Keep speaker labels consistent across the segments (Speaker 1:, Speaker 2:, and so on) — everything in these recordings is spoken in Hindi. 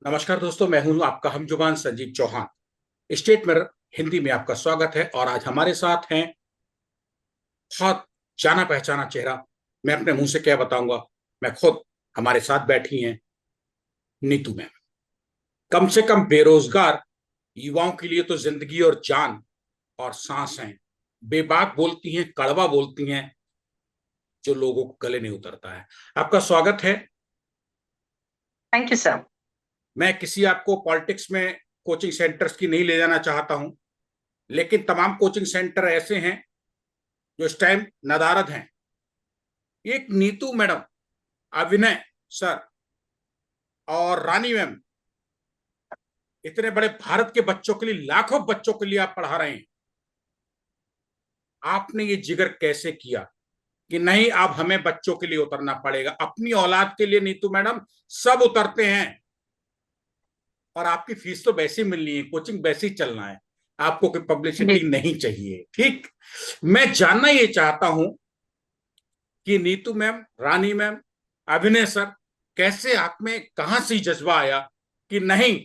Speaker 1: नमस्कार दोस्तों, मैं हूं आपका हमजुबान संजीव चौहान। स्टेट में हिंदी में आपका स्वागत है। और आज हमारे साथ हैं बहुत जाना पहचाना चेहरा। मैं अपने मुंह से क्या बताऊंगा, मैं खुद, हमारे साथ बैठी हैं नीतू मैम। कम से कम बेरोजगार युवाओं के लिए तो जिंदगी और जान और सांस हैं। बेबाक बोलती हैं, कड़वा बोलती हैं, जो लोगों को गले नहीं उतरता है। आपका स्वागत है।
Speaker 2: Thank you sir.
Speaker 1: मैं किसी आपको पॉलिटिक्स में कोचिंग सेंटर्स की नहीं ले जाना चाहता हूं, लेकिन तमाम कोचिंग सेंटर ऐसे हैं जो इस टाइम नदारद हैं। एक नीतू मैडम, अभिनय सर और रानी मैम, इतने बड़े भारत के बच्चों के लिए, लाखों बच्चों के लिए आप पढ़ा रहे हैं। आपने ये जिगर कैसे किया कि नहीं, अब हमें बच्चों के लिए उतरना पड़ेगा? अपनी औलाद के लिए नीतू मैडम सब उतरते हैं। और आपकी फीस तो वैसे ही मिलनी है, कोचिंग वैसे ही चलना है, आपको कोई
Speaker 2: जी।
Speaker 1: पब्लिसिटी नहीं चाहिए। ठीक। मैं जानना ये चाहता हूं कि नीतू मैम, रानी मैम, अभिनय सर, कैसे आप में कहां से जज्बा आया कि नहीं,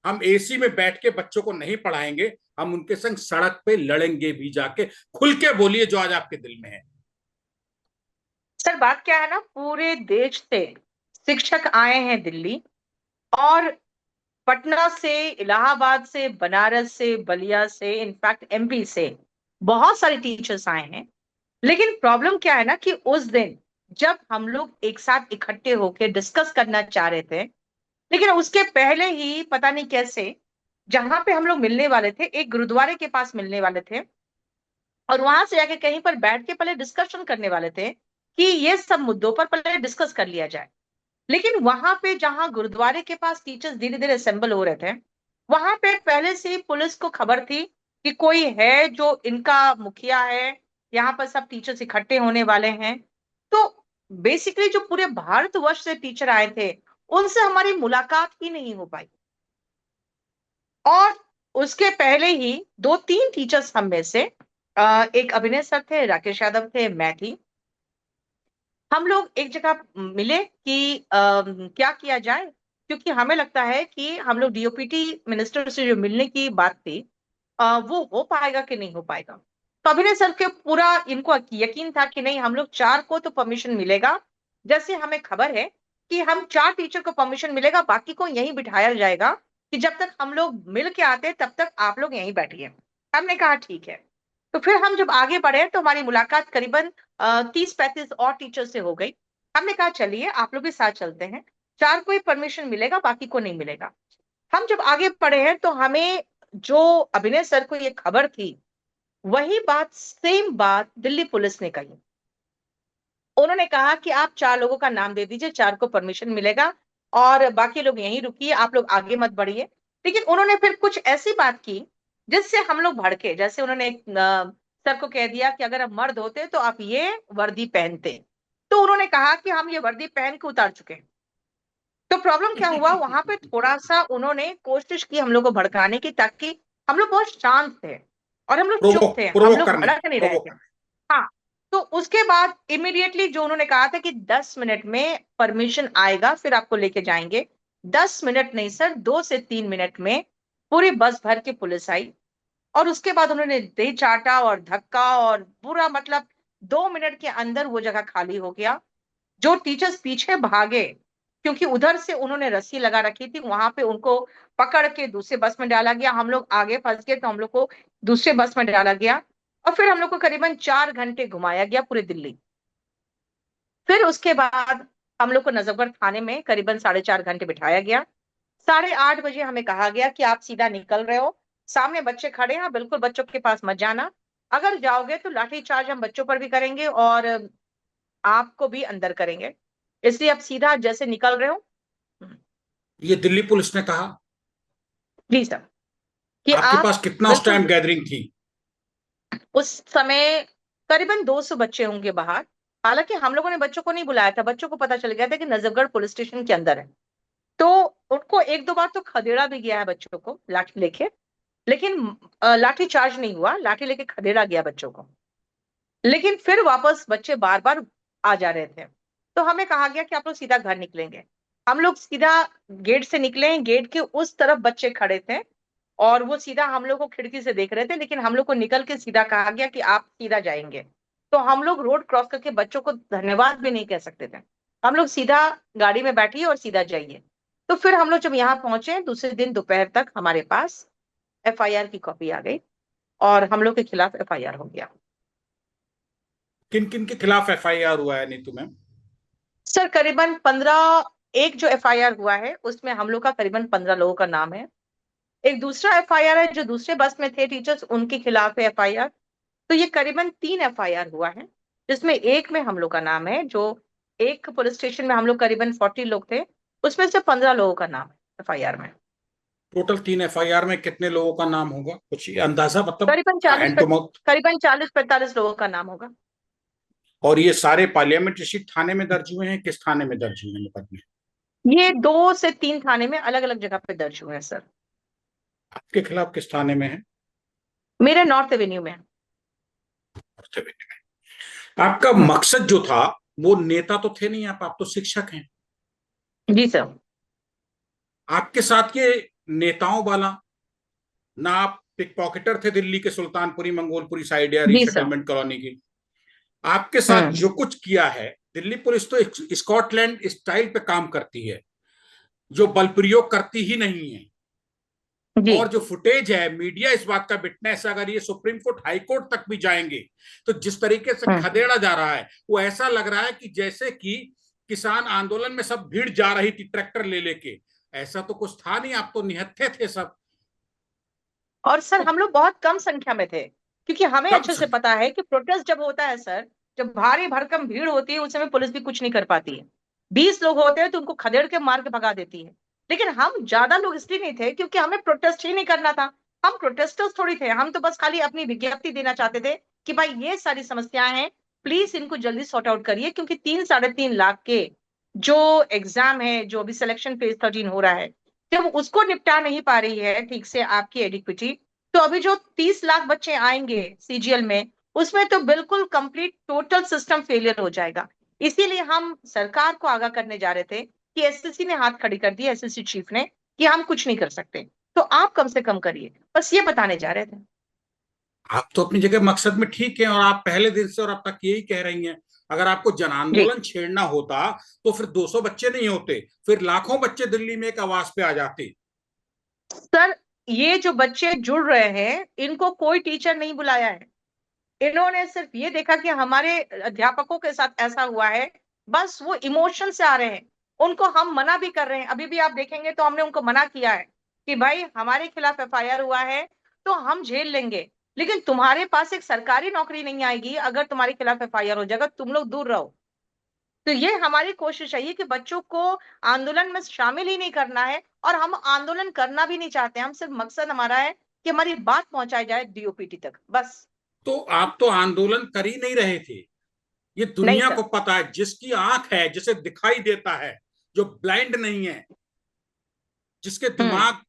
Speaker 1: हम एसी में बैठ के बच्चों को नहीं पढ़ाएंगे, हम उनके संग सड़क पे लड़ेंगे भी जाके। खुल के बोलिए जो आज आपके दिल में है।
Speaker 2: सर बात क्या है ना, पूरे देश से शिक्षक आए हैं दिल्ली, और पटना से, इलाहाबाद से, बनारस से, बलिया से, इनफैक्ट एमपी से बहुत सारे टीचर्स आए हैं। लेकिन प्रॉब्लम क्या है ना कि उस दिन जब हम लोग एक साथ इकट्ठे होकर डिस्कस करना चाह रहे थे, लेकिन उसके पहले ही पता नहीं कैसे, जहां पे हम लोग मिलने वाले थे, एक गुरुद्वारे के पास मिलने वाले थे, और वहां से जाके कहीं पर बैठ के पहले डिस्कशन करने वाले थे कि ये सब मुद्दों पर पहले डिस्कस कर लिया जाए। लेकिन वहां पे जहां गुरुद्वारे के पास टीचर्स धीरे धीरे असेंबल हो रहे थे, वहां पे पहले से ही पुलिस को खबर थी कि कोई है जो इनका मुखिया है, यहाँ पर सब टीचर्स इकट्ठे होने वाले हैं। तो बेसिकली जो पूरे भारतवर्ष से टीचर आए थे, उनसे हमारी मुलाकात ही नहीं हो पाई। और उसके पहले ही दो तीन टीचर्स हम में से, एक अभिनय सर थे, राकेश यादव थे, मैं थी, हम लोग एक जगह मिले कि क्या किया जाए, क्योंकि हमें लगता है कि हम लोग डीओपीटी मिनिस्टर से जो मिलने की बात थी, वो हो पाएगा कि नहीं हो पाएगा। तो अभिनय सर के पूरा इनको यकीन था कि नहीं, हम लोग चार को तो परमिशन मिलेगा। जैसे हमें खबर है कि हम चार टीचर को परमिशन मिलेगा, बाकी को यहीं बिठाया जाएगा कि जब तक हम लोग मिल के आते तब तक आप लोग यहीं बैठिए। हमने कहा ठीक है। तो फिर हम जब आगे बढ़े तो हमारी मुलाकात करीबन 30-35 और टीचर से हो गई। हमने कहा चलिए आप लोग भी साथ चलते हैं, चार को ही परमिशन मिलेगा, बाकी को नहीं मिलेगा। हम जब आगे बढ़े हैं तो हमें, जो अभिनय सर को ये खबर थी, वही बात, सेम बात दिल्ली पुलिस ने कही। उन्होंने कहा कि आप चार लोगों का नाम दे दीजिए, चार को परमिशन मिलेगा, और बाकी लोग यहीं रुकिए, आप लोग आगे मत बढ़िए। लेकिन उन्होंने फिर कुछ ऐसी बात की जिससे हम लोग भड़के। जैसे उन्होंने सर को कह दिया कि अगर आप मर्द होते तो आप ये वर्दी पहनते। तो उन्होंने कहा कि हम ये वर्दी पहन के उतार चुके हैं। तो प्रॉब्लम क्या हुआ, वहां पे थोड़ा सा उन्होंने कोशिश की हम लोग को भड़काने की, ताकि हम लोग बहुत शांत थे और हम लोग चुप
Speaker 1: प्रोवोक
Speaker 2: थे, हम
Speaker 1: प्रोवोक
Speaker 2: लोग
Speaker 1: करने
Speaker 2: भड़क नहीं रहे
Speaker 1: प्रोवोक
Speaker 2: थे।
Speaker 1: करने
Speaker 2: हाँ। तो उसके बाद इमीडिएटली जो उन्होंने कहा था कि 10 मिनट में परमिशन आएगा, फिर आपको लेके जाएंगे। 10 मिनट नहीं सर, 2 से 3 मिनट में पूरी बस भर के पुलिस आई। और उसके बाद उन्होंने दे चाटा और धक्का और पूरा, मतलब 2 मिनट के अंदर वो जगह खाली हो गया। जो टीचर्स पीछे भागे, क्योंकि उधर से उन्होंने रस्सी लगा रखी थी, वहां पे उनको पकड़ के दूसरे बस में डाला गया। हम लोग आगे फंस गए तो हम लोग को दूसरे बस में डाला गया, और फिर हम लोग को करीबन 4 घंटे घुमाया गया पूरे दिल्ली। फिर उसके बाद हम लोग को नजफगढ़ थाने में करीबन 4.5 घंटे बिठाया गया। 8:30 बजे हमें कहा गया कि आप सीधा निकल रहे हो, सामने बच्चे खड़े हैं, बिल्कुल बच्चों के पास मत जाना। अगर जाओगे तो लाठी चार्ज हम बच्चों पर भी करेंगे और आपको भी अंदर करेंगे, इसलिए आप सीधा जैसे निकल रहे हो।
Speaker 1: ये दिल्ली पुलिस ने कहा।
Speaker 2: जी सर। कि
Speaker 1: आपके
Speaker 2: आप
Speaker 1: पास कितना उस टाइम
Speaker 2: बिल्कुल,
Speaker 1: गैदरिंग थी?
Speaker 2: उस समय करीबन 200 बच्चे होंगे बाहर। हालांकि हम लोगों ने बच्चों को नहीं बुलाया था, बच्चों को पता चल गया था कि नजफगढ़ पुलिस स्टेशन के अंदर है। तो उनको एक दो बार तो खदेड़ा भी गया है बच्चों को लाठी लेके, लेकिन लाठी चार्ज नहीं हुआ, लाठी लेके खदेड़ा गया बच्चों को। लेकिन फिर वापस बच्चे बार बार आ जा रहे थे। तो हमें कहा गया कि आप लोग सीधा घर निकलेंगे। हम लोग सीधा गेट से निकले, गेट के उस तरफ बच्चे खड़े थे और वो सीधा हम लोग को खिड़की से देख रहे थे, लेकिन हम लोग को निकल के सीधा कहा गया कि आप सीधा जाएंगे। तो हम लोग रोड क्रॉस करके बच्चों को धन्यवाद भी नहीं कह सकते थे। हम लोग सीधा गाड़ी में बैठिए और सीधा जाइए। तो फिर हम लोग जब यहाँ पहुंचे दूसरे दिन दोपहर तक हमारे पास एफआईआर की कॉपी आ गई और हम लोग के खिलाफ एफआईआर हो गया।
Speaker 1: किन किन के खिलाफ एफआईआर हुआ है नीतू मैम?
Speaker 2: सर करीबन 15, एक जो एफआईआर हुआ है उसमें हम लोग का करीबन 15 लोगों का नाम है। एक दूसरा एफआईआर है जो दूसरे बस में थे टीचर्स, उनके खिलाफ है एफआईआर। तो ये करीबन 3 एफआईआर हुआ है, जिसमें एक में हम लोग का नाम है। जो एक पुलिस स्टेशन में हम लोग करीबन 40 लोग थे, उसमें से 15 लोगों का नाम है एफआईआर में।
Speaker 1: टोटल 3 एफआईआर में कितने लोगों का नाम होगा, कुछ अंदाजा, मतलब
Speaker 2: करीबन 40
Speaker 1: हैंड टू माउथ?
Speaker 2: करीबन 40-45 लोगों का नाम होगा।
Speaker 1: और ये सारे पार्लियामेंट स्ट्रीट थाने में दर्ज हुए हैं, किस थाने में दर्ज हुए हैं मुकदमे?
Speaker 2: ये 2 से 3 थाने में अलग अलग जगह पे दर्ज हुए हैं सर।
Speaker 1: आपके खिलाफ किस थाने में है?
Speaker 2: मेरे नॉर्थ एवेन्यू में।
Speaker 1: आपका
Speaker 2: हम्म।
Speaker 1: मकसद जो था, वो नेता तो थे नहीं आप तो शिक्षक हैं।
Speaker 2: जी सर।
Speaker 1: आपके साथ ये नेताओं वाला, ना आप पिक पॉकेटर थे दिल्ली के सुल्तानपुरी मंगोलपुरी साइड या
Speaker 2: जी सर।
Speaker 1: रीसेटलमेंट कॉलोनी की। आपके साथ
Speaker 2: हम्म।
Speaker 1: जो कुछ किया है, दिल्ली पुलिस तो स्कॉटलैंड स्टाइल पे काम करती है, जो बल प्रयोग करती ही नहीं है।
Speaker 2: जी।
Speaker 1: और जो फुटेज है, मीडिया इस बात का विटनेस, अगर ये सुप्रीम कोर्ट हाई कोर्ट तक भी जाएंगे तो जिस तरीके से
Speaker 2: हम्म।
Speaker 1: खदेड़ा जा रहा है, वो ऐसा लग रहा है कि जैसे कि किसान आंदोलन में सब भीड़ जा रही थी ट्रैक्टर ले लेके। ऐसा तो कुछ था नहीं, आप तो निहत्थे थे सब।
Speaker 2: और सर
Speaker 1: तो
Speaker 2: हम लोग बहुत कम संख्या में थे, क्योंकि हमें
Speaker 1: कम
Speaker 2: अच्छे से
Speaker 1: संख्या।
Speaker 2: पता है कि प्रोटेस्ट जब होता है सर, जब भारी भरकम भीड़ होती है उस समय पुलिस भी कुछ नहीं कर पाती है। 20 लोग होते हैं तो उनको खदेड़ के मार के भगा देती है। लेकिन हम ज्यादा लोग इसलिए नहीं थे क्योंकि हमें प्रोटेस्ट ही नहीं करना था। हम प्रोटेस्टर्स थोड़ी थे, हम तो बस खाली अपनी विज्ञप्ति देना चाहते थे कि भाई ये सारी समस्याएं हैं, प्लीज इनको जल्दी सॉर्ट आउट करिए। क्योंकि 3-3.5 लाख के जो एग्जाम है, जो अभी सिलेक्शन फेज 13 हो रहा है, जब उसको निपटा नहीं पा रही है ठीक से आपकी एडिक्विटी, तो अभी जो 30 लाख बच्चे आएंगे सीजीएल में, उसमें तो बिल्कुल कंप्लीट टोटल सिस्टम फेलियर हो जाएगा। इसीलिए हम सरकार को आगाह करने जा रहे थे कि एसएससी ने हाथ खड़ी कर दी, एसएससी चीफ ने, कि हम कुछ नहीं कर सकते, तो आप कम से कम करिए, बस ये बताने जा रहे थे।
Speaker 1: आप तो अपनी जगह मकसद में ठीक है, और आप पहले दिन से और अब तक यही कह रही हैं। अगर आपको जन
Speaker 2: जी
Speaker 1: आंदोलन छेड़ना होता तो फिर 200 बच्चे नहीं होते, फिर लाखों बच्चे दिल्ली में एक आवाज पे आ जाते।
Speaker 2: सर, ये जो बच्चे जुड़ रहे हैं इनको कोई टीचर नहीं बुलाया है। इन्होंने सिर्फ ये देखा कि हमारे अध्यापकों के साथ ऐसा हुआ है, बस वो इमोशन से आ रहे हैं। उनको हम मना भी कर रहे हैं, अभी भी आप देखेंगे तो हमने उनको मना किया है कि भाई हमारे खिलाफ एफआईआर हुआ है तो हम झेल लेंगे, लेकिन तुम्हारे पास एक सरकारी नौकरी नहीं आएगी अगर तुम्हारे खिलाफ एफआईआर हो जाएगा, तुम लोग दूर रहो। तो ये हमारी कोशिश है ये कि बच्चों को आंदोलन में शामिल ही नहीं करना है, और हम आंदोलन करना भी नहीं चाहते। हम सिर्फ मकसद हमारा है कि हमारी बात पहुंचाई जाए डीओपीटी तक, बस।
Speaker 1: तो आप तो आंदोलन कर ही नहीं रहे थे। ये
Speaker 2: नहीं
Speaker 1: दुनिया
Speaker 2: सर।
Speaker 1: को पता है, जिसकी आंख है, जिसे दिखाई देता है, जो ब्लाइंड नहीं है, जिसके
Speaker 2: हम्म।
Speaker 1: दिमाग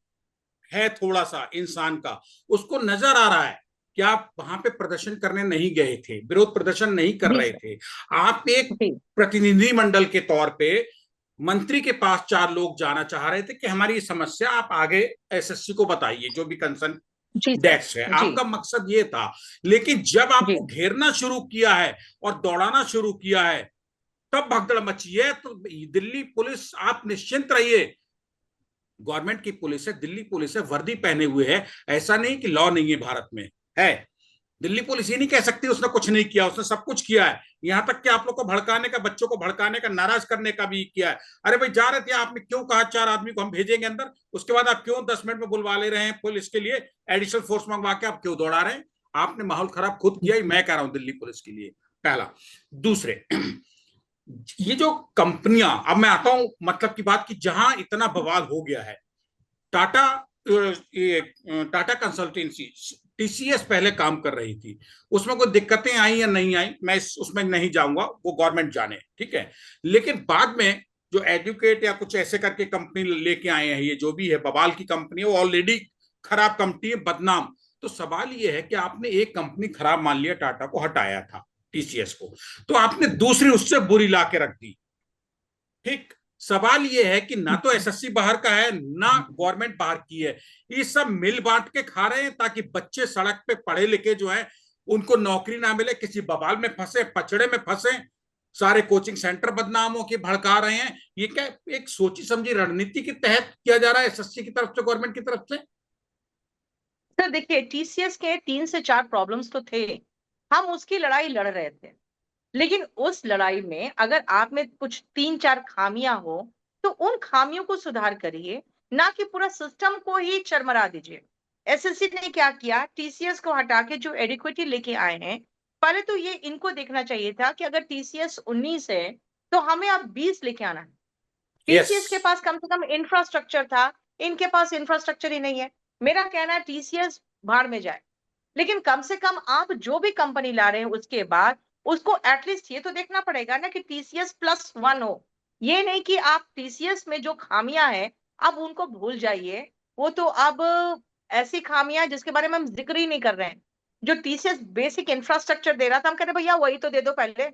Speaker 1: है थोड़ा सा इंसान का, उसको नजर आ रहा है कि आप वहां पे प्रदर्शन करने नहीं गए थे, विरोध प्रदर्शन नहीं कर
Speaker 2: जी
Speaker 1: रहे
Speaker 2: सर।
Speaker 1: थे। आप एक
Speaker 2: जी।
Speaker 1: प्रतिनिधि मंडल के तौर पे मंत्री के पास 4 लोग जाना चाह रहे थे कि हमारी ये समस्या आप आगे एसएससी को बताइए, जो भी कंसर्न
Speaker 2: जी सर।
Speaker 1: डेस्क है।
Speaker 2: जी।
Speaker 1: आपका मकसद ये था। लेकिन जब
Speaker 2: जी।
Speaker 1: आपको घेरना शुरू किया है और दौड़ाना शुरू किया है, तब भगदड़ मची है। तो दिल्ली पुलिस, आप निश्चिंत रहिए, गवर्नमेंट की पुलिस है, दिल्ली पुलिस है, वर्दी पहने हुए है। ऐसा नहीं कि लॉ नहीं है भारत में, है। दिल्ली पुलिस ये नहीं कह सकती उसने कुछ नहीं किया, उसने सब कुछ किया है। यहां तक कि आप लोग को भड़काने का, बच्चों को भड़काने का, नाराज करने का भी किया है। अरे भाई जा रहे थे, आपने क्यों कहा 4 आदमी को हम भेजेंगे अंदर, उसके बाद आप क्यों 10 मिनट में बुलवा ले रहे हैं पुलिस के लिए, एडिशनल फोर्स मंगवा के आप क्यों दौड़ा रहे हैं? आपने माहौल खराब खुद किया ही, मैं कह रहा हूं दिल्ली पुलिस के लिए, पहला। दूसरे, ये जो कंपनियां, अब मैं आता हूं मतलब की बात की, जहां इतना बवाल हो गया है, टाटा, टाटा कंसल्टेंसी, टीसीएस पहले काम कर रही थी, उसमें कोई दिक्कतें आई या नहीं आई, मैं उसमें नहीं जाऊंगा, वो गवर्नमेंट जाने, ठीक है। लेकिन बाद में जो एडुकेट या कुछ ऐसे करके कंपनी लेके आए हैं, ये जो भी है बवाल की कंपनी है, वो ऑलरेडी खराब कंपनी है, बदनाम। तो सवाल ये है कि आपने एक कंपनी खराब मान लिया, टाटा को हटाया था, टीसीएस को, तो आपने दूसरी उससे बुरी ला के रख दी, ठीक। सवाल ये है कि ना तो एसएससी बाहर का है ना गवर्नमेंट बाहर की है, ये सब मिल बांट के खा रहे हैं ताकि बच्चे सड़क पे पढ़े लिखे जो है उनको नौकरी ना मिले, किसी बवाल में फंसे, पचड़े में फंसे, सारे कोचिंग सेंटर बदनामों की भड़का रहे हैं। ये क्या एक सोची समझी रणनीति के तहत किया जा रहा है एसएससी की तरफ से, गवर्नमेंट की तरफ से?
Speaker 2: सर देखिए, टीसीएस के 3 से 4 प्रॉब्लम्स तो थे, हम उसकी लड़ाई लड़ रहे थे। लेकिन उस लड़ाई में अगर आप में कुछ 3-4 खामियां हो तो उन खामियों को सुधार करिए, ना कि पूरा सिस्टम को ही चरमरा दीजिए। एसएससी ने क्या किया, टीसीएस को हटा के जो एडिक्विटी लेके आए हैं, पहले तो ये इनको देखना चाहिए था कि अगर टीसीएस 19 है तो हमें अब 20 लेके आना है।
Speaker 1: यस।
Speaker 2: टीसीएस के पास कम से कम इंफ्रास्ट्रक्चर था, इनके पास इंफ्रास्ट्रक्चर ही नहीं है। मेरा कहना है टीसीएस भाड़ में जाए, लेकिन कम से कम आप जो भी कंपनी ला रहे हैं उसके बाद उसको एटलीस्ट ये तो देखना पड़ेगा ना कि टीसीएस प्लस 1 हो। ये नहीं कि आप टीसीएस में जो खामियां हैं अब उनको भूल जाइए। वो तो अब ऐसी खामियां जिसके बारे में हम जिक्र ही नहीं कर रहे हैं। जो टीसीएस बेसिक इंफ्रास्ट्रक्चर दे रहा था, हम कह रहे भैया वही तो दे दो पहले।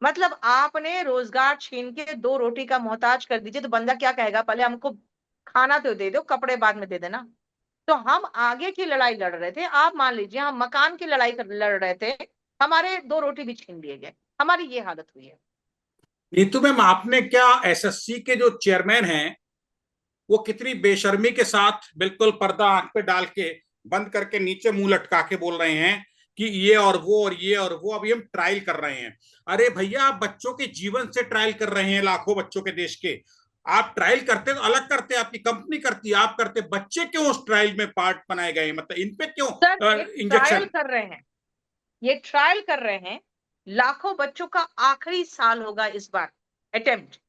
Speaker 2: मतलब आपने रोजगार छीन के 2 रोटी का मोहताज कर दीजिए तो बंदा क्या कहेगा, पहले हमको खाना तो दे दो, कपड़े बाद में दे देना। तो हम आगे की लड़ाई लड़ रहे थे, आप मान लीजिए हम मकान की लड़ाई लड़ रहे थे, हमारे 2 रोटी भी छीन लिए गए, हमारी ये हालत हुई है।
Speaker 1: नीतू मैम, आपने क्या एसएससी के जो चेयरमैन हैं वो कितनी बेशर्मी के साथ बिल्कुल पर्दा आंख पे डाल के बंद करके नीचे मुंह लटका के बोल रहे हैं कि ये और वो और ये और वो, अभी हम ट्रायल कर रहे हैं। अरे भैया, आप बच्चों के जीवन से ट्रायल कर रहे हैं, लाखों बच्चों के देश के। आप ट्रायल करते तो अलग करते, आपकी कंपनी करती, आप करते, बच्चे क्यों उस ट्रायल में पार्ट बनाए गए, मतलब इन पे क्यों
Speaker 2: सर ये ट्रायल
Speaker 1: इंजेक्शन?
Speaker 2: कर रहे हैं, ये ट्रायल कर रहे हैं। लाखों बच्चों का आखिरी साल होगा इस बार अटेम्प्ट,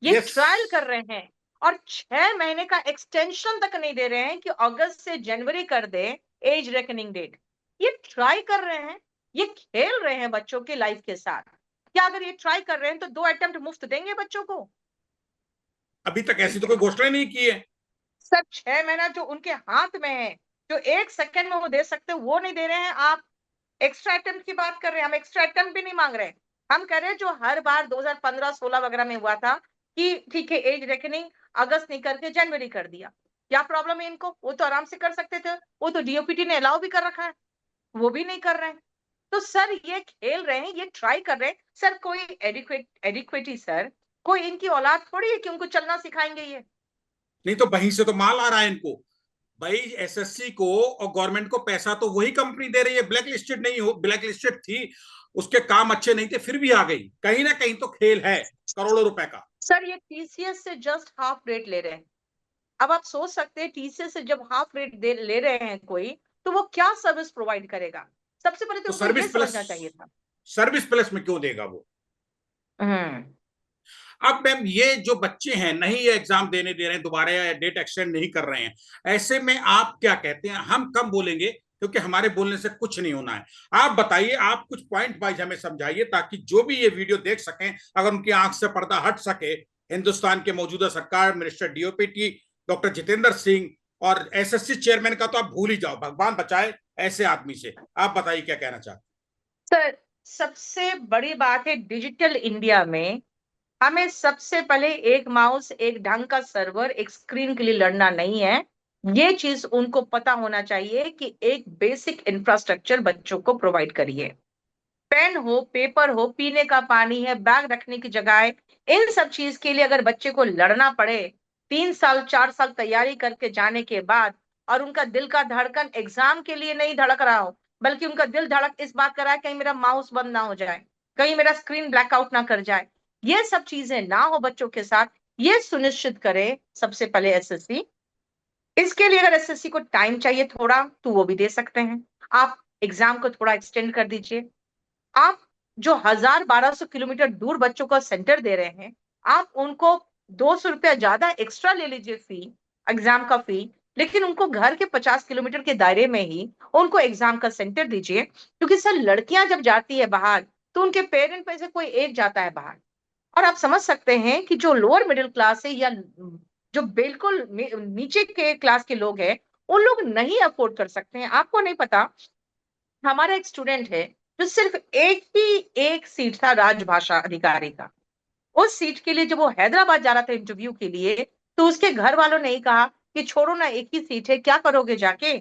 Speaker 2: ये
Speaker 1: यस।
Speaker 2: ट्रायल कर रहे हैं। और 6 महीने का एक्सटेंशन तक नहीं दे रहे हैं कि अगस्त से जनवरी कर दे एज रेकनिंग डेट। ये ट्राई कर रहे हैं, ये खेल रहे हैं बच्चों के लाइफ के साथ। क्या अगर ये ट्राई कर रहे हैं तो 2 अटेम्प्ट मुफ्त देंगे बच्चों को?
Speaker 1: अभी तक ऐसी तो कोई घोषणा नहीं की है।
Speaker 2: सर 6 महीना जो उनके हाथ में है, जो 1 सेकंड में वो दे सकते हैं, वो नहीं दे रहे हैं। आप एक्स्ट्रा अटेम्प्ट की बात कर रहे हैं, हम एक्स्ट्रा अटेम्प्ट भी नहीं मांग रहे हैं। हम कह रहे हैं जो हर बार 2015-16 वगैरह में हुआ था कि ठीक है एज रेकनिंग अगस्त नहीं करके जनवरी कर दिया, क्या प्रॉब्लम है इनको? वो तो आराम से कर सकते थे, वो तो डीओपीटी ने अलाउ भी कर रखा है, वो भी नहीं कर रहे हैं। तो सर ये खेल रहे हैं, ये ट्राई कर रहे हैं। सर कोई एडिक्विटी सर, कोई इनकी औलाद थोड़ी है कि उनको चलना सिखाएंगे ये।
Speaker 1: नहीं तो वहीं से तो माल आ रहा है इनको। भाई, एसएससी को और गवर्नमेंट को पैसा तो वही कंपनी दे रही है। ब्लैक लिस्टेड नहीं हो, ब्लैक लिस्टेड थी, उसके काम अच्छे नहीं थे, फिर भी आ गई। कहीं ना कहीं तो खेल है करोड़ों रुपए का।
Speaker 2: सर ये टीसीएस से जस्ट हाफ रेट ले रहे हैं। अब आप सोच सकते हैं टीसीएस से जब हाफ रेट दे ले रहे हैं कोई, तो वो क्या सर्विस प्रोवाइड करेगा? सबसे पहले तो
Speaker 1: तो
Speaker 2: उनको ये समझना चाहिए था।
Speaker 1: सर्विस प्लस में क्यों देगा वो?
Speaker 2: हम्म।
Speaker 1: अब मैम, ये जो बच्चे हैं नहीं ये एग्जाम देने दे रहे हैं दोबारा, या डेट एक्सटेंड नहीं कर रहे हैं, ऐसे में आप क्या कहते हैं? हम कम बोलेंगे क्योंकि हमारे बोलने से कुछ नहीं होना है। आप बताइए, आप कुछ पॉइंट वाइज हमें समझाइए ताकि जो भी ये वीडियो देख सकें, अगर उनकी आंख से पर्दा हट सके। हिंदुस्तान के मौजूदा सरकार, minister DOPT doctor Jitendra Singh और एसएससी चेयरमैन का तो आप भूल ही जाओ, भगवान बचाए ऐसे आदमी से। आप बताइए क्या कहना चाहते
Speaker 2: सर सबसे बड़ी बात है डिजिटल इंडिया में, हमें सबसे पहले एक माउस, एक ढंग का सर्वर, एक स्क्रीन के लिए लड़ना नहीं है। ये चीज उनको पता होना चाहिए कि एक बेसिक इंफ्रास्ट्रक्चर बच्चों को प्रोवाइड करिए। पेन हो, पेपर हो, पीने का पानी है, बैग रखने की जगह है, इन सब चीज के लिए अगर बच्चे को लड़ना पड़े 3 साल 4 साल तैयारी करके जाने के बाद, और उनका दिल का धड़कन एग्जाम के लिए नहीं धड़क रहा हो, बल्कि उनका दिल धड़क इस बात कर रहा है कहीं मेरा माउस बंद ना हो जाए, कहीं मेरा स्क्रीन ब्लैकआउट ना कर जाए, ये सब चीजें ना हो बच्चों के साथ, ये सुनिश्चित करे सबसे पहले एसएससी। इसके लिए अगर एसएससी को टाइम चाहिए थोड़ा तो वो भी दे सकते हैं। आप एग्जाम को थोड़ा एक्सटेंड कर दीजिए। आप जो 1000-1200 किलोमीटर दूर बच्चों को सेंटर दे रहे हैं, आप उनको 200 रुपया ज्यादा एक्स्ट्रा ले लीजिए फी, एग्जाम का फी, लेकिन उनको घर के 50 किलोमीटर के दायरे में ही उनको एग्जाम का सेंटर दीजिए। क्योंकि सर लड़कियां जब जाती है बाहर तो उनके पेरेंट में से कोई एक जाता है बाहर, और आप समझ सकते हैं कि जो लोअर मिडिल क्लास है या जो बिल्कुल नीचे के क्लास के लोग हैं, उन लोग नहीं अफोर्ड कर सकते हैं। आपको नहीं पता, हमारा एक स्टूडेंट है जो सिर्फ एक ही एक सीट था राजभाषा अधिकारी का, उस सीट के लिए जब वो हैदराबाद जा रहा था इंटरव्यू के लिए, तो उसके घर वालों ने ही कहा कि छोड़ो ना, एक ही सीट है, क्या करोगे जाके,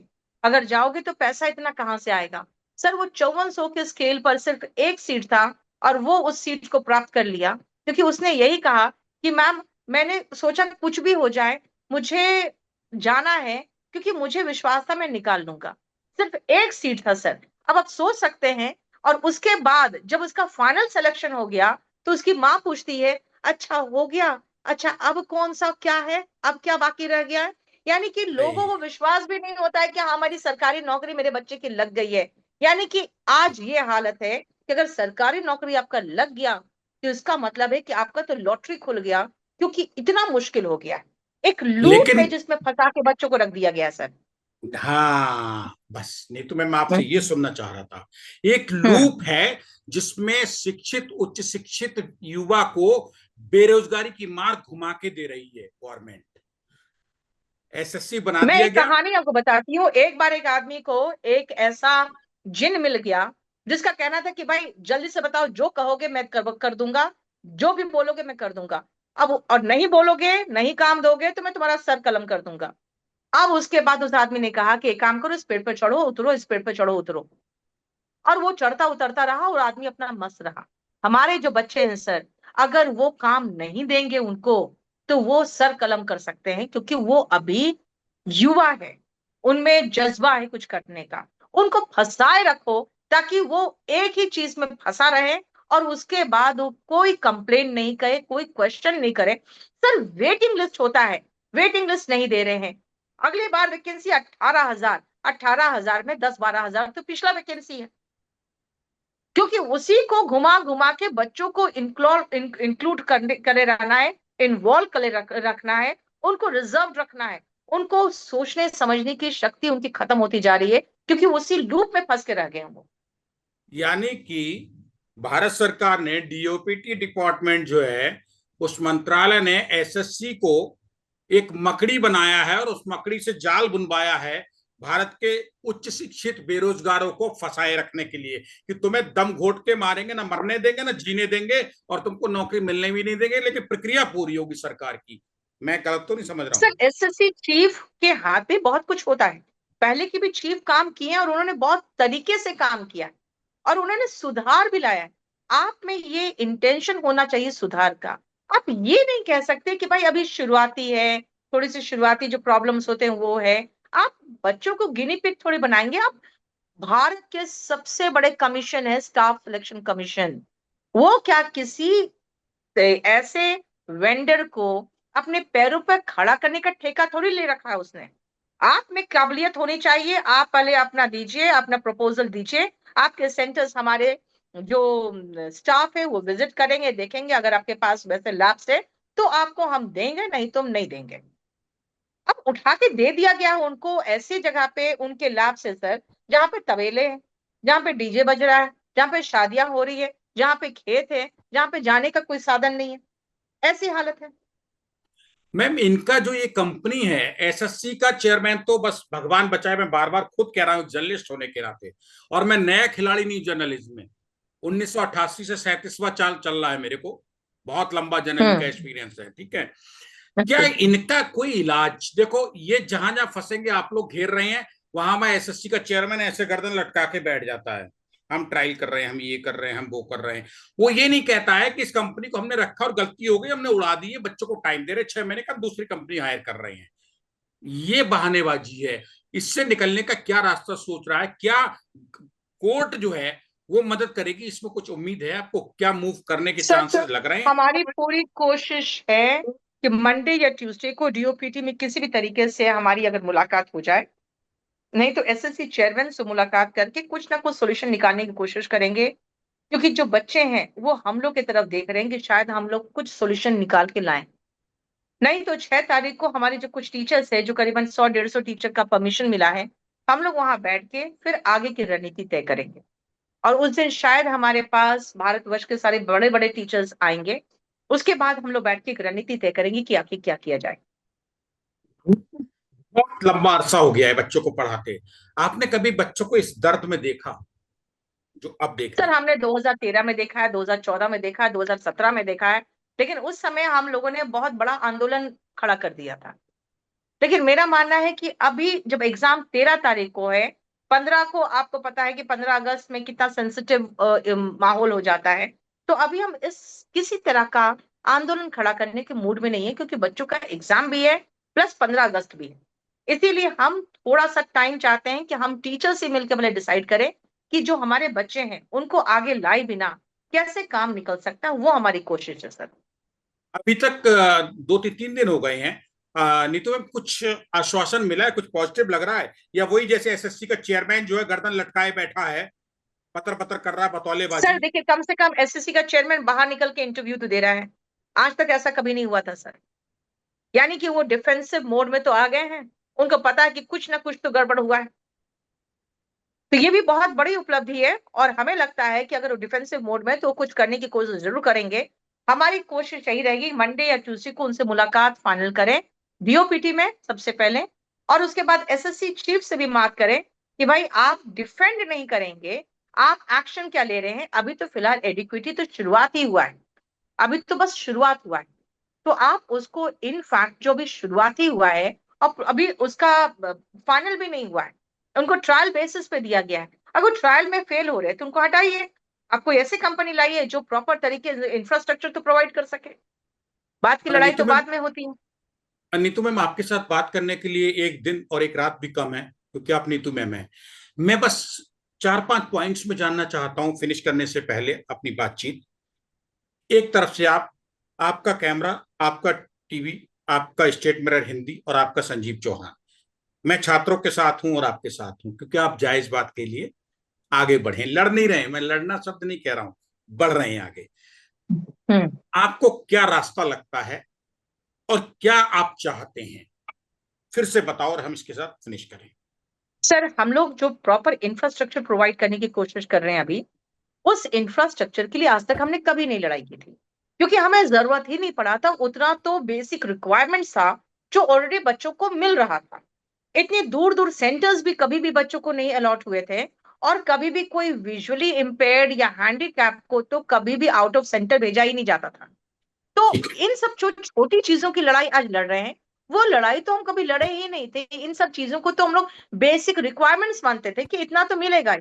Speaker 2: अगर जाओगे तो पैसा इतना कहाँ से आएगा। सर वो 5400 के स्केल पर सिर्फ एक सीट था, और वो उस सीट को प्राप्त कर लिया, क्योंकि उसने यही कहा कि मैम, मैंने सोचा कुछ भी हो जाए, मुझे जाना है, क्योंकि मुझे विश्वास था मैं निकाल लूंगा। सिर्फ एक सीट था सर। अब आप सोच सकते हैं। और उसके बाद जब उसका फाइनल सिलेक्शन हो गया, तो उसकी माँ पूछती है, अच्छा हो गया, अच्छा अब कौन सा क्या है, अब क्या बाकी रह गया है। यानी कि लोगों को विश्वास भी नहीं होता है कि हाँ, हमारी सरकारी नौकरी मेरे बच्चे की लग गई है। यानी कि आज ये हालत है कि अगर सरकारी नौकरी आपका लग गया, तो इसका मतलब है कि आपका तो लॉटरी खुल गया, क्योंकि इतना मुश्किल हो गया है। एक लूप है
Speaker 1: लेकिन
Speaker 2: जिसमें फंसा के बच्चों को रख दिया गया है सर।
Speaker 1: हाँ, बस नहीं तो मैं आपसे ये सुनना चाह रहा था। एक
Speaker 2: हम्म।
Speaker 1: लूप है जिसमें शिक्षित, उच्च शिक्षित युवा को बेरोजगारी की मार घुमा के दे रही है गवर्नमेंट। एसएससी बना
Speaker 2: मैं
Speaker 1: दिया
Speaker 2: एक
Speaker 1: गया।
Speaker 2: कहानी आपको बताती हूँ। एक बार एक आदमी को एक ऐसा जिन मिल गया, जिसका कहना था कि भाई जल्दी से बताओ, जो कहोगे मैं कर दूंगा, जो भी बोलोगे मैं कर दूंगा। अब और नहीं बोलोगे, नहीं काम दोगे, तो मैं तुम्हारा सर कलम कर दूंगा। अब उसके बाद उस आदमी ने कहा कि एक काम करो, इस पेड़ पर चढ़ो उतरो, इस पेड़ पर चढ़ो उतरो। और वो चढ़ता उतरता रहा, और आदमी अपना मस्त रहा। हमारे जो बच्चे हैं सर, अगर वो काम नहीं देंगे उनको, तो वो सर कलम कर सकते हैं, क्योंकि वो अभी युवा है, उनमें जज्बा है कुछ करने का। उनको फंसाए रखो, ताकि वो एक ही चीज में फंसा रहे, और उसके बाद वो कोई कंप्लेन नहीं करे, कोई क्वेश्चन नहीं करे। सर वेटिंग लिस्ट होता है, वेटिंग लिस्ट नहीं दे रहे हैं। अगली बार वैकेंसी 18,000, 18,000 में 10-12,000 तो पिछला वैकेंसी है। क्योंकि उसी को घुमा घुमा के बच्चों को इंक्लूड करे रहना है, इन्वॉल्व करे रखना है, उनको रिजर्व रखना है। उनको सोचने समझने की शक्ति उनकी खत्म होती जा रही है, क्योंकि उसी लूप में फंस के रह गए हैं वो।
Speaker 1: यानी कि भारत सरकार ने, डीओपीटी डिपार्टमेंट जो है, उस मंत्रालय ने एसएससी को एक मकड़ी बनाया है और उस मकड़ी से जाल बुनवाया है भारत के उच्च शिक्षित बेरोजगारों को फंसाए रखने के लिए कि तुम्हें दम घोट के मारेंगे, ना मरने देंगे ना जीने देंगे, और तुमको नौकरी मिलने भी नहीं देंगे, लेकिन प्रक्रिया पूरी होगी सरकार की। मैं गलत तो नहीं समझ रहा हूँ?
Speaker 2: सर एसएससी चीफ के हाथ में बहुत कुछ होता है। पहले की भी चीफ काम किए हैं, और उन्होंने बहुत तरीके से काम किया है, और उन्होंने सुधार भी लाया है। आप में ये इंटेंशन होना चाहिए सुधार का। आप ये नहीं कह सकते कि भाई अभी शुरुआती है, थोड़ी सी शुरुआती जो प्रॉब्लम्स होते हैं वो है। आप बच्चों को गिनी पिग थोड़ी बनाएंगे आप। भारत के सबसे बड़े कमीशन है स्टाफ सिलेक्शन कमीशन। वो क्या किसी ऐसे वेंडर को अपने पैरों पर खड़ा करने का ठेका थोड़ी ले रखा है उसने। आप में काबिलियत होनी चाहिए। आप पहले अपना दीजिए, अपना प्रपोजल दीजिए। आपके सेंटर्स, हमारे जो स्टाफ है वो विजिट करेंगे, देखेंगे, अगर आपके पास वैसे लैब्स है तो आपको हम देंगे, नहीं तो हम नहीं देंगे। अब उठा के दे दिया गया है उनको ऐसी जगह पे, उनके लैब से सर, जहां पे तबेले हैं, जहां पे डीजे बज रहा है, जहां पे शादियां हो रही है, जहां पे खेत है, जहां पे जाने का कोई साधन नहीं है। ऐसी हालत है।
Speaker 1: मैम, इनका जो ये कंपनी है, एसएससी का चेयरमैन तो बस भगवान बचाए, मैं बार बार खुद कह रहा हूँ जर्नलिस्ट होने के नाते, और मैं नया खिलाड़ी नहीं जर्नलिज्म में। 1988 से 37वां चाल चल रहा है मेरे को, बहुत लंबा जर्नलिज्म का
Speaker 2: हम्म।
Speaker 1: एक्सपीरियंस है, ठीक है। क्या
Speaker 2: अच्छा।
Speaker 1: इनका कोई इलाज? देखो, ये जहां जहां फंसेंगे आप लोग घेर रहे हैं, वहां मैं एसएससी का चेयरमैन ऐसे गर्दन लटका के बैठ जाता है, हम ट्रायल कर रहे हैं, हम ये कर रहे हैं, हम वो कर रहे हैं। वो ये नहीं कहता है कि इस कंपनी को हमने रखा और गलती हो गई, हमने उड़ा दी है, बच्चों को टाइम दे रहे 6 महीने का, दूसरी कंपनी हायर कर रहे हैं। ये बहानेबाजी है। इससे निकलने का क्या रास्ता सोच रहा है? क्या कोर्ट जो है वो मदद करेगी? इसमें कुछ उम्मीद है आपको? क्या मूव करने के
Speaker 2: सर
Speaker 1: चांसेस लग रहे हैं?
Speaker 2: हमारी पूरी कोशिश है कि मंडे या ट्यूसडे को डीओपीटी में किसी भी तरीके से हमारी अगर मुलाकात हो जाए, नहीं तो एसएससी चेयरमैन से मुलाकात करके कुछ ना कुछ सोल्यूशन निकालने की कोशिश करेंगे। क्योंकि जो बच्चे हैं वो हम लोग की तरफ देख रहे हैं कि शायद हम लोग कुछ सोल्यूशन निकाल के लाएं। नहीं तो 6 तारीख को हमारे जो कुछ टीचर्स है, जो करीबन 100-150 टीचर का परमिशन मिला है, हम लोग वहां बैठ के फिर आगे की रणनीति तय करेंगे। और उस दिन शायद हमारे पास भारतवर्ष के सारे बड़े बड़े टीचर्स आएंगे। उसके बाद हम लोग बैठ के एक रणनीति तय करेंगे कि आखिर क्या किया जाए।
Speaker 1: बहुत लंबा अरसा हो गया है बच्चों को पढ़ाते। आपने कभी बच्चों को इस दर्द में देखा जो अब देख रहे
Speaker 2: सर
Speaker 1: हैं?
Speaker 2: हमने 2013 में देखा है, 2014 में देखा है, 2017 में देखा है, लेकिन उस समय हम लोगों ने बहुत बड़ा आंदोलन खड़ा कर दिया था। लेकिन मेरा मानना है कि अभी जब एग्जाम 13 तारीख को है, 15 को आपको पता है कि 15 अगस्त में कितना सेंसिटिव माहौल हो जाता है। तो अभी हम इस किसी तरह का आंदोलन खड़ा करने के मूड में नहीं है, क्योंकि बच्चों का एग्जाम भी है प्लस 15 अगस्त भी है। इसीलिए हम थोड़ा सा टाइम चाहते हैं कि हम टीचर से मिलकर पहले डिसाइड करें कि जो हमारे बच्चे हैं उनको आगे लाए बिना कैसे काम निकल सकता है, वो हमारी कोशिश है सर।
Speaker 1: अभी तक 2 3 दिन हो गए हैं। नीतू में कुछ आश्वासन मिला है, कुछ पॉजिटिव लग रहा है, या वही जैसे एसएससी का चेयरमैन जो है गर्दन लटकाए बैठा है, पतर पतर कर रहा है,
Speaker 2: सर
Speaker 1: बतौलेबाजी?
Speaker 2: देखिए, कम से कम एसएससी का चेयरमैन बाहर निकल के इंटरव्यू तो दे रहा है। आज तक ऐसा कभी नहीं हुआ था सर। यानी कि वो डिफेंसिव मोड में तो आ गए हैं। उनको पता है कि कुछ ना कुछ तो गड़बड़ हुआ है। तो ये भी बहुत बड़ी उपलब्धि है, और हमें लगता है कि अगर वो डिफेंसिव मोड में, तो वो कुछ करने की कोशिश जरूर करेंगे। हमारी कोशिश यही रहेगी, मंडे या ट्यूसडे को उनसे मुलाकात फाइनल करें डीओपीटी में सबसे पहले, और उसके बाद एसएससी चीफ से भी बात करें कि भाई आप डिफेंड नहीं करेंगे, आप एक्शन क्या ले रहे हैं। अभी तो फिलहाल एडिक्विटी तो शुरुआत ही हुआ है, अभी तो बस शुरुआत हुआ है। तो आप उसको, इन फैक्ट जो भी शुरुआती हुआ है और अभी उसका फाइनल भी नहीं हुआ है, उनको ट्रायल बेसिस पे दिया गया है। अगर ट्रायल में फेल हो रहे हैं तो उनको हटाइए। आपको ऐसी कंपनी लाइए जो प्रॉपर तरीके से इंफ्रास्ट्रक्चर तो प्रोवाइड कर सके। बात की लड़ाई
Speaker 1: नीतू
Speaker 2: तो
Speaker 1: मैम,
Speaker 2: बाद में होती है।
Speaker 1: नीतू मैम, आपके साथ बात करने के लिए एक दिन और एक रात भी कम है, क्योंकि आप नीतू मैम है। मैं बस 4 5 पॉइंट्स में जानना चाहता हूं फिनिश करने से पहले अपनी बातचीत। एक तरफ से आप, आपका कैमरा, आपका टीवी, आपका स्टेट मिरर हिंदी और आपका संजीव चौहान। मैं छात्रों के साथ हूं और आपके साथ हूं, क्योंकि आप जायज बात के लिए आगे बढ़े, लड़ नहीं रहे, मैं लड़ना शब्द नहीं कह रहा हूं, बढ़ रहे हैं आगे।
Speaker 2: हम्म।
Speaker 1: आपको क्या रास्ता लगता है और क्या आप चाहते हैं, फिर से बताओ और हम इसके साथ फिनिश करें।
Speaker 2: सर हम लोग जो प्रॉपर इंफ्रास्ट्रक्चर प्रोवाइड करने की कोशिश कर रहे हैं अभी, उस इंफ्रास्ट्रक्चर के लिए आज तक हमने कभी नहीं लड़ाई की थी, क्योंकि हमें जरूरत ही नहीं पड़ा था। उतना तो बेसिक रिक्वायरमेंट था जो ऑलरेडी बच्चों को मिल रहा था। इतने दूर दूर सेंटर्स भी कभी भी बच्चों को नहीं अलॉट हुए थे, और कभी भी कोई विजुअली इम्पेयर्ड या हैंडीकैप को तो कभी भी आउट ऑफ सेंटर भेजा ही नहीं जाता था। तो
Speaker 1: ठीक है।
Speaker 2: इन सब जो छोटी चीजों की लड़ाई आज लड़ रहे हैं, वो लड़ाई तो हम कभी लड़े ही नहीं थे। इन सब चीजों को तो हम लोग बेसिक रिक्वायरमेंट्स मानते थे कि इतना तो मिलेगा ही।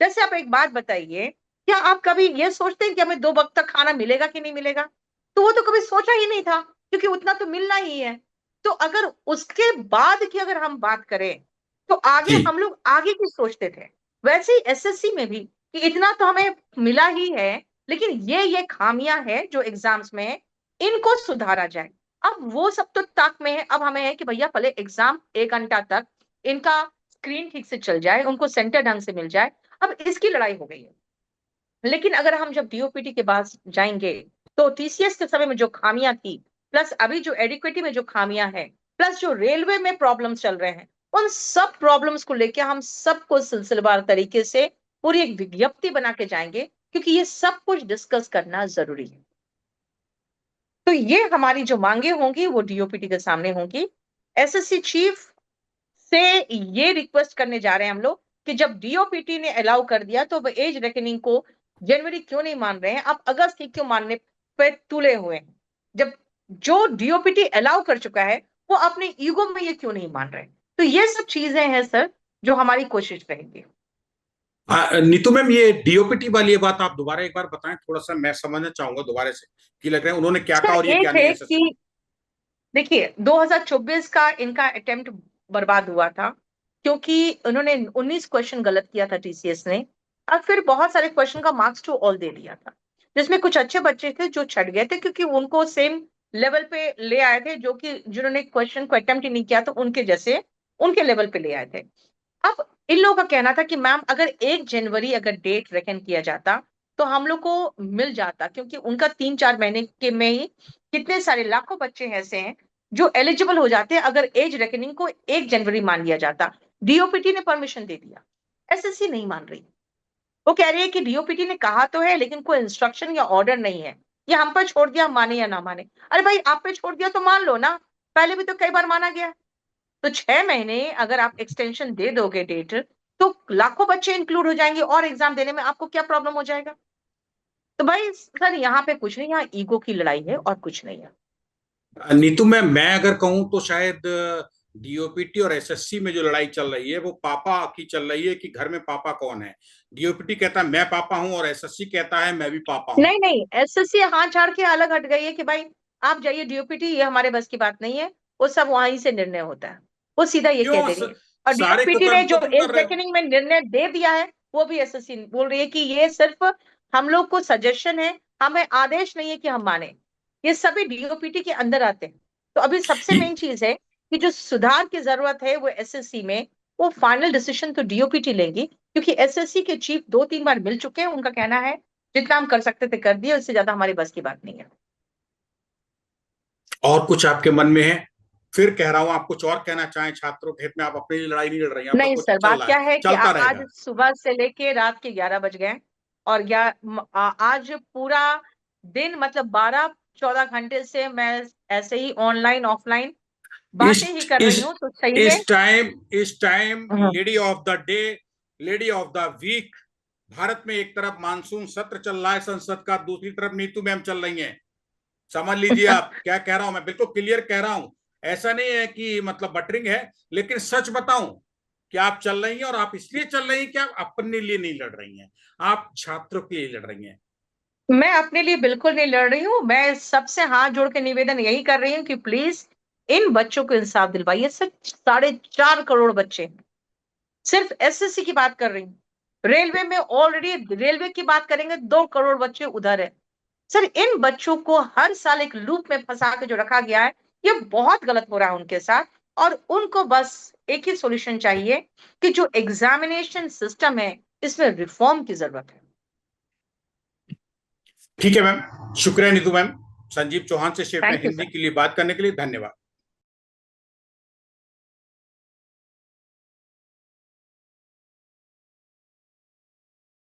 Speaker 2: जैसे आप एक बात बताइए, क्या आप कभी ये सोचते हैं कि हमें 2 वक्त तक खाना मिलेगा कि नहीं मिलेगा? तो वो तो कभी सोचा ही नहीं था, क्योंकि उतना तो मिलना ही है। तो अगर उसके बाद की अगर हम बात करें, तो आगे
Speaker 1: जी।
Speaker 2: हम लोग आगे की सोचते थे। वैसे ही एसएससी में भी, कि इतना तो हमें मिला ही है, लेकिन ये खामियां है जो एग्जाम्स में है, इनको सुधारा जाए। अब वो सब तो ताक में है, अब हमें है कि भैया पहले एग्जाम 1 घंटा तक इनका स्क्रीन ठीक से चल जाए, उनको सेंटर ढंग से मिल जाए। अब इसकी लड़ाई हो गई है। लेकिन अगर हम जब डीओपीटी के पास जाएंगे, तो टीसीएस के समय में जो खामियां थी, प्लस अभी जो एडिक्विटी में जो खामियां हैं, प्लस जो रेलवे में प्रॉब्लम्स चल रहे हैं, उन सब प्रॉब्लम्स को लेकर हम सबको सिलसिलेवार तरीके से पूरी एक विज्ञप्ति बना के जाएंगे, क्योंकि ये सब कुछ डिस्कस करना जरूरी है। तो ये हमारी जो मांगे होंगी वो डीओपीटी के सामने होंगी। एसएससी चीफ से ये रिक्वेस्ट करने जा रहे हैं हम लोग कि जब डीओपीटी ने अलाउ कर दिया, तो वो एज रेकनिंग को जनवरी क्यों नहीं मान रहे हैं, अब अगस्त ही क्यों मानने पे तुले हुए हैं? जब जो डीओपीटी अलाउ कर चुका है, वो अपने ईगो में ये क्यों नहीं मान रहे? तो ये सब चीजें हैं सर, जो हमारी कोशिश रहेगी।
Speaker 1: नीतू मैम, ये डीओपीटी वाली ये बात आप दोबारा एक बार बताएं, थोड़ा सा मैं समझना चाहूंगा दोबारा से, कि लग रहा है उन्होंने क्या
Speaker 2: सर
Speaker 1: कहा और ये क्या
Speaker 2: एक
Speaker 1: नहीं
Speaker 2: है
Speaker 1: एसएससी ने।
Speaker 2: कि देखिए, 2024 का इनका अटेम्प्ट बर्बाद हुआ था, क्योंकि उन्होंने 19 क्वेश्चन गलत किया था टीसीएस ने, और फिर बहुत सारे क्वेश्चन का मार्क्स टू ऑल दे दिया था, जिसमें कुछ अच्छे बच्चे थे जो छट गए थे, क्योंकि उनको सेम लेवल पे ले आए थे, जो कि जिन्होंने क्वेश्चन को अटेम्प्ट ही नहीं किया तो उनके जैसे उनके लेवल पे ले आए थे। अब इन लोगों का कहना था कि मैम अगर 1 जनवरी अगर डेट रेकन किया जाता, तो हम लोग को मिल जाता, क्योंकि उनका 3 4 महीने के में ही कितने सारे लाखों बच्चे ऐसे हैं जो एलिजिबल हो जाते हैं, अगर एज रेकनिंग को 1 जनवरी मान लिया जाता। डीओपीटी ने परमिशन दे दिया, एसएससी नहीं मान रही। वो कह रही है कि डीओपीटी ने कहा तो है, लेकिन कोई इंस्ट्रक्शन या ऑर्डर नहीं है, ये हम पर छोड़ दिया, माने या ना माने। अरे भाई, आप पे छोड़ दिया तो मान लो ना, पहले भी तो कई बार माना गया। तो 6 महीने अगर आप एक्सटेंशन दे दोगे डेट, तो लाखों बच्चे इंक्लूड हो जाएंगे, और एग्जाम देने में आपको क्या प्रॉब्लम हो जाएगा? तो भाई सर यहाँ पे कुछ नहीं, यहाँ ईगो की लड़ाई है और कुछ नहीं है।
Speaker 1: नीतू में मैं अगर कहूं तो शायद डीओपीटी और एसएससी में जो लड़ाई चल रही है वो पापा की चल रही है कि घर में पापा कौन है। डीओपीटी कहता है मैं पापा हूं और एसएससी कहता है मैं भी पापा हूं।
Speaker 2: नहीं नहीं, एसएससी हाथ झाड़ के अलग हट गई है कि भाई आप जाइए डीओपीटी, ये हमारे बस की बात नहीं है। वो सब वहीं से निर्णय होता है, वो सीधा ये कह
Speaker 1: क्यों
Speaker 2: दे रही है। और
Speaker 1: सारे
Speaker 2: डीओपीटी ने
Speaker 1: कुकर्म तो
Speaker 2: जो
Speaker 1: तुम
Speaker 2: एज
Speaker 1: कर रहे हो।
Speaker 2: रेकनिंग में निर्णय दे दिया है, वो भी एसएससी बोल रही है कि ये सिर्फ हम लोग को सजेशन है, हमें आदेश नहीं है कि हम माने। ये सभी डीओपीटी के अंदर आते हैं। तो अभी सबसे मेन चीज है कि जो सुधार की जरूरत है वो एसएससी में, वो फाइनल डिसीजन तो डीओपीटी लेंगी, क्योंकि एसएससी के चीफ 2-3 बार मिल चुके हैं। उनका कहना है जितना हम कर सकते थे कर दिए, उससे ज्यादा हमारी बस की बात नहीं है।
Speaker 1: और कुछ आपके मन में है? फिर कह रहा हूं आप कुछ और कहना चाहें छात्रों के हित में, आप अपने लिए लड़ाई नहीं लड़ रही हैं, आपका
Speaker 2: नहीं
Speaker 1: कुछ
Speaker 2: सर,
Speaker 1: चल
Speaker 2: बात
Speaker 1: रहा है,
Speaker 2: क्या है कि
Speaker 1: चलता
Speaker 2: आज
Speaker 1: रहेगा।
Speaker 2: सुबह से लेके रात के 11 बज गए, और आज पूरा दिन, मतलब 12-14 घंटे से मैं ऐसे ही ऑनलाइन ऑफलाइन
Speaker 1: इस
Speaker 2: बातें ही कर
Speaker 1: इस
Speaker 2: रही हूँ, तो सही में।
Speaker 1: इस टाइम
Speaker 2: हाँ।
Speaker 1: Lady of the day, lady of the week, Bharat में एक तरफ मानसून सत्र चल रहा है संसद का, दूसरी तरफ नीतू मैम चल रही हैं। समझ लीजिए आप क्या कह रहा हूं, मैं बिल्कुल क्लियर कह रहा हूं। ऐसा नहीं है कि मतलब बटरिंग है, लेकिन सच बताऊं कि आप चल रही हैं, और आप इसलिए चल रही हैं कि आप अपने लिए नहीं लड़ रही हैं, आप छात्रों के लिए लड़ रही हैं।
Speaker 2: मैं अपने लिए बिल्कुल नहीं लड़ रही हूँ, मैं सबसे हाथ जोड़ के निवेदन यही कर रही हूँ कि प्लीज इन बच्चों को इंसाफ दिलवाइए। सिर्फ 4.5 करोड़ बच्चे हैं। सिर्फ एसएससी की बात कर रही हूँ। रेलवे में ऑलरेडी, रेलवे की बात करेंगे 2 करोड़ बच्चे उधर है। सर इन बच्चों को हर साल एक लूप में फंसा के जो रखा गया है, ये बहुत गलत हो रहा है उनके साथ। और उनको बस एक ही सॉल्यूशन चाहिए कि जो एग्जामिनेशन सिस्टम है, इसमें रिफॉर्म की जरूरत है।
Speaker 1: ठीक है मैम, शुक्रिया नीतू मैम, संजीव चौहान से स्टेट में
Speaker 2: थैंक यू
Speaker 1: हिंदी
Speaker 2: सर।
Speaker 1: के लिए बात करने के लिए धन्यवाद।